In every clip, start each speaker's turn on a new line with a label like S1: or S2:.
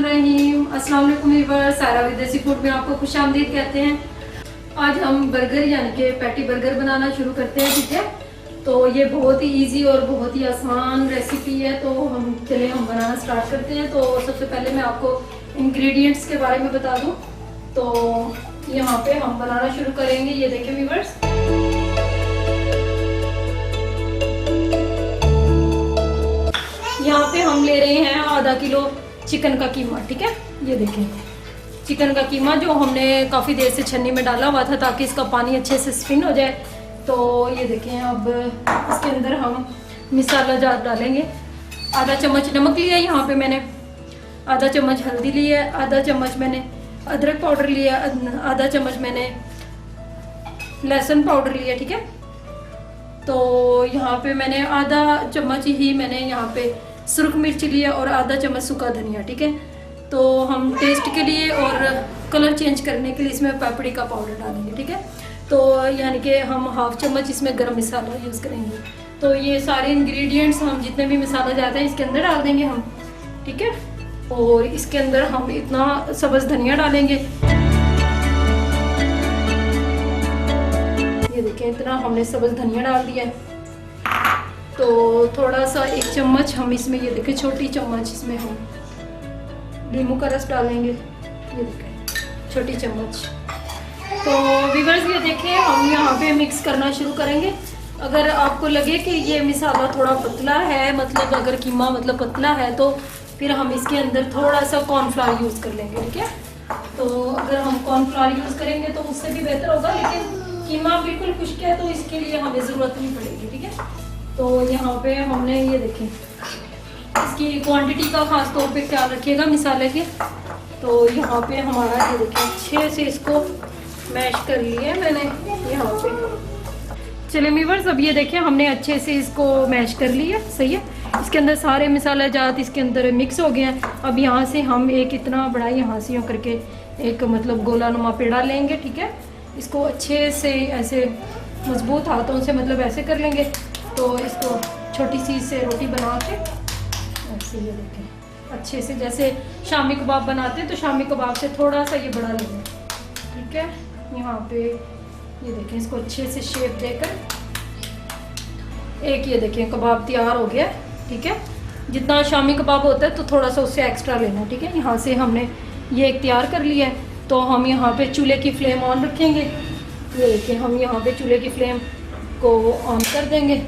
S1: बिस्मिल्लाहिर्रहमानिर्रहीम। अस्सलाम वालेकुम व्यूअर्स, सारा विदेशी फूड में आपको खुशामदीद कहते हैं। आज हम बर्गर यानी कि पैटी बर्गर बनाना शुरू करते हैं। ठीक है, तो ये बहुत ही इजी और बहुत ही आसान रेसिपी है। तो हम बनाना स्टार्ट करते हैं। तो सबसे पहले मैं आपको इंग्रेडिएंट्स के बारे में बता दूं। तो यहाँ पे हम बनाना शुरू करेंगे। ये देखें व्यूअर्स, यहाँ पे हम ले रहे हैं आधा किलो चिकन का कीमा। ठीक है, ये देखें चिकन का कीमा जो हमने काफ़ी देर से छन्नी में डाला हुआ था ताकि इसका पानी अच्छे से स्पिन हो जाए। तो ये देखें, अब इसके अंदर हम मसाला जात डालेंगे। आधा चम्मच नमक लिया है यहाँ पे मैंने, आधा चम्मच हल्दी ली है, आधा चम्मच मैंने अदरक पाउडर लिया, आधा चम्मच मैंने लहसुन पाउडर लिया। ठीक है, तो यहाँ पे मैंने आधा चम्मच ही मैंने यहाँ पे सुरख मिर्च लिया और आधा चम्मच सूखा धनिया। ठीक है, तो हम टेस्ट के लिए और कलर चेंज करने के लिए इसमें पापड़ी का पाउडर डालेंगे। ठीक है, तो यानी कि हम हाफ चम्मच इसमें गरम मसाला यूज़ करेंगे। तो ये सारे इंग्रेडिएंट्स हम जितने भी मसाला जाते हैं इसके अंदर डाल देंगे हम। ठीक है, और इसके अंदर हम इतना सब्ज़ धनिया डालेंगे। ये देखें, इतना हमने सब्ज़ धनिया डाल दिया है। तो थोड़ा सा एक चम्मच हम इसमें, ये देखें छोटी चम्मच, इसमें हम नींबू का रस डालेंगे। ये देखें छोटी चम्मच। तो व्यूअर्स ये देखें, हम यहाँ पे मिक्स करना शुरू करेंगे। अगर आपको लगे कि ये मसाला थोड़ा पतला है, मतलब अगर कीमा मतलब पतला है, तो फिर हम इसके अंदर थोड़ा सा कॉर्नफ्लावर यूज़ कर लेंगे। ठीक है, तो अगर हम कॉर्नफ्लावर यूज़ करेंगे तो उससे भी बेहतर होगा, लेकिन कीमा बिल्कुल खुश्क है तो इसके लिए हमें ज़रूरत नहीं पड़ेगी। ठीक है, तो यहाँ पे हमने ये देखें, इसकी क्वांटिटी का खास तौर पे ख्याल रखिएगा मसाले के। तो यहाँ पे हमारा ये देखें अच्छे से इसको मैश कर लिया है मैंने यहाँ पे। चलिए व्यूअर्स, अब ये देखें हमने अच्छे से इसको मैश कर लिया। सही है, इसके अंदर सारे मसाले जात इसके अंदर मिक्स हो गए हैं। अब यहाँ से हम एक इतना बड़ा यहाँ से यूँ करके एक मतलब गोला नुमा पेड़ा लेंगे। ठीक है, इसको अच्छे से ऐसे मजबूत हाथों से मतलब ऐसे कर लेंगे। तो इसको छोटी सी से रोटी बना के ऐसे, ये देखें अच्छे से, जैसे शामी कबाब बनाते हैं तो शामी कबाब से थोड़ा सा ये बड़ा लेंगे। ठीक है, यहाँ पे ये देखें, इसको अच्छे से शेप देकर एक, ये देखें कबाब तैयार हो गया। ठीक है, जितना शामी कबाब होता है तो थोड़ा सा उससे एक्स्ट्रा लेना। ठीक है, यहाँ से हमने ये एक तैयार कर लिया है। तो हम यहाँ पे चूल्हे की फ्लेम ऑन रखेंगे। ये देखें, हम यहाँ पे चूल्हे की फ्लेम को ऑन कर देंगे।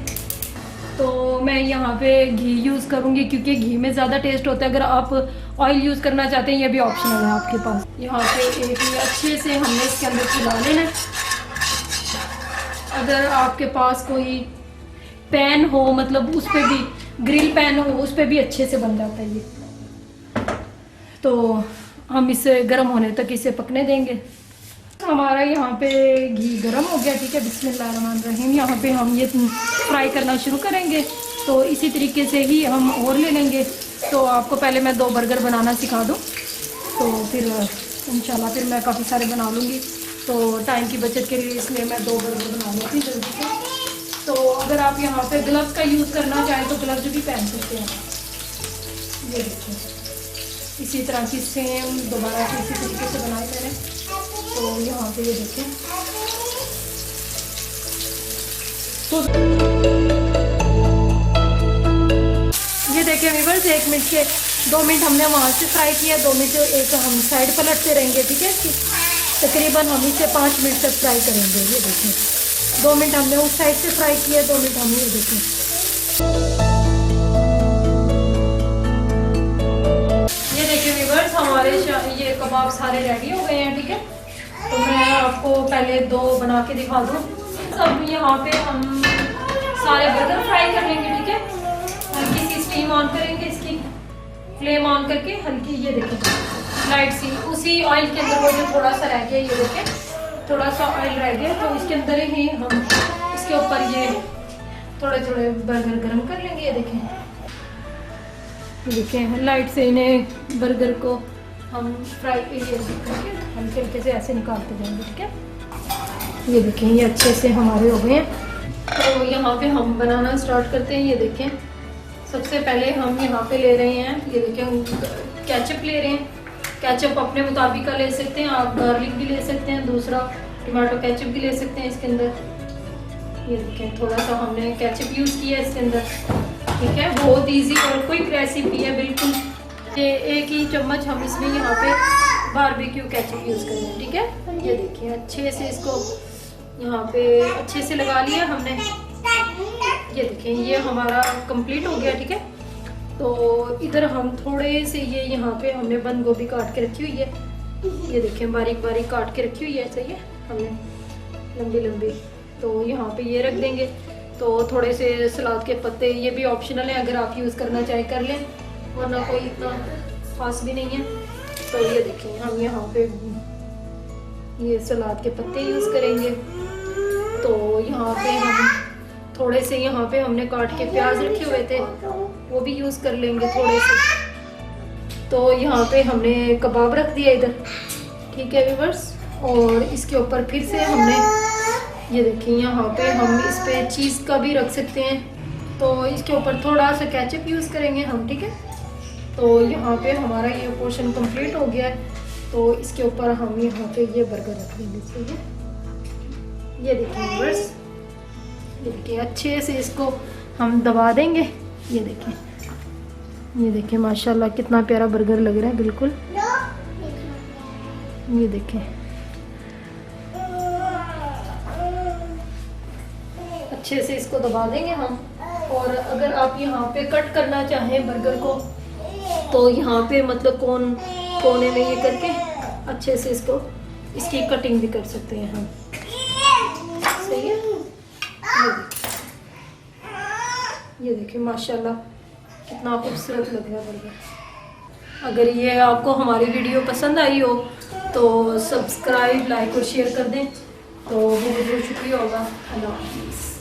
S1: तो मैं यहाँ पे घी यूज़ करूँगी क्योंकि घी में ज़्यादा टेस्ट होता है। अगर आप ऑयल यूज़ करना चाहते हैं ये भी ऑप्शनल है आपके पास। यहाँ पे एक अच्छे से हमने इसके अंदर चला लेना है। अगर आपके पास कोई पैन हो, मतलब उस पर भी ग्रिल पैन हो, उस पर भी अच्छे से बन जाता है ये। तो हम इसे गर्म होने तक इसे पकने देंगे। हमारा यहाँ पे घी गर्म हो गया। ठीक है, बिस्मिल्लाहिर्रहमानिर्रहीम। यहाँ पे हम ये फ्राई करना शुरू करेंगे। तो इसी तरीके से ही हम और ले लेंगे। तो आपको पहले मैं 2 बर्गर बनाना सिखा दूँ, तो फिर इंशाल्लाह फिर मैं काफ़ी सारे बना लूँगी। तो टाइम की बचत के लिए इसलिए मैं 2 बर्गर बना लेती हूँ जल्दी से। तो अगर आप यहाँ पे ग्लव्स का यूज़ करना चाहें तो ग्लव्स भी पहन सकते हैं। ये देखिए, इसी तरह की सेम दोबारा से इसी तरीके से बनाई मैंने। तो यहाँ पे ये देखें, तो ये देखें व्यूअर्स, 1 मिनट के 2 मिनट हमने वहाँ से फ्राई किया, 2 मिनट एक हम साइड पलटते रहेंगे। ठीक है, तकरीबन हम इसे 5 मिनट तक फ्राई करेंगे। ये देखें 2 मिनट हमने उस साइड से फ्राई किया, 2 मिनट हम ये देखें। ये देखिए व्यूअर्स, हमारे ये कबाब सारे रेडी हो गए हैं। ठीक है, तो मैं आपको पहले 2 बना के दिखा दूँ। सब यहाँ पे हम सारे बर्गर फ्राई कर लेंगे। ठीक है, हल्की सी स्टीम ऑन करेंगे, इसकी फ्लेम ऑन करके हल्की, ये देखें लाइट सी, उसी ऑयल के अंदर वो जो थोड़ा सा रह गया, ये देखें थोड़ा सा ऑयल रह गया, तो इसके अंदर ही हम इसके ऊपर ये थोड़े थोड़े बर्गर गर्म कर लेंगे। ये देखें लाइट से इन्हें बर्गर को हम फ्राई करके हल्के हल्के से ऐसे निकालते जाएंगे। ठीक है, ये देखें ये अच्छे से हमारे हो गए हैं। तो यहाँ पे हम बनाना स्टार्ट करते हैं। ये देखें, सबसे पहले हम यहाँ पे ले रहे हैं, ये देखें केचप ले रहे हैं। केचप अपने मुताबिक का ले सकते हैं, आप गार्लिक भी ले सकते हैं, दूसरा टमाटो केचप भी ले सकते हैं इसके अंदर। ये देखें थोड़ा सा हमने केचप यूज़ किया है इसके अंदर, ठीक है। बहुत इजी और क्विक रेसिपी है बिल्कुल। ये 1 ही चम्मच हम इसमें यहाँ पे बारबेक्यू केचप यूज़ करेंगे, ठीक है। ये देखिए अच्छे से इसको यहाँ पे अच्छे से लगा लिया हमने। ये देखें ये हमारा कंप्लीट हो गया, ठीक है। तो इधर हम थोड़े से ये यहाँ पे हमने बंद गोभी काट के रखी हुई है, ये देखें बारीक बारीक काट के रखी हुई है, सही है हमने लंबी लंबी। तो यहाँ पे ये रख देंगे। तो थोड़े से सलाद के पत्ते, ये भी ऑप्शनल है, अगर आप यूज़ करना चाहे कर लें, वरना कोई इतना खास भी नहीं है। तो ये देखें हम यहाँ पे ये सलाद के पत्ते यूज़ करेंगे। तो यहाँ पे हम थोड़े से यहाँ पे हमने काट के प्याज रखे हुए थे, वो भी यूज़ कर लेंगे थोड़े से। तो यहाँ पे हमने कबाब रख दिया इधर, ठीक है व्यूअर्स। और इसके ऊपर फिर से हमने ये देखिए यहाँ पे हम इस पे चीज़ का भी रख सकते हैं। तो इसके ऊपर थोड़ा सा केचप यूज़ करेंगे हम, ठीक है। तो यहाँ पे हमारा ये पोर्शन कंप्लीट हो गया है। तो इसके ऊपर हम यहाँ पे ये बर्गर रख देंगे, सही है। ये देखिए व्यूअर्स, ये देखिए अच्छे से इसको हम दबा देंगे। ये देखिए माशाल्लाह कितना प्यारा बर्गर लग रहा है बिल्कुल। ये देखें अच्छे से इसको दबा देंगे हम। और अगर आप यहाँ पे कट करना चाहें बर्गर को, तो यहाँ पे मतलब कोने में ये करके अच्छे से इसकी कटिंग भी कर सकते हैं हम, सही है। ये देखिए माशाल्लाह कितना खूबसूरत लग रहा है बर्गर। अगर ये आपको हमारी वीडियो पसंद आई हो तो सब्सक्राइब, लाइक और शेयर कर दें, तो बहुत बहुत शुक्रिया होगा। अल्लाह हाफ़िज़।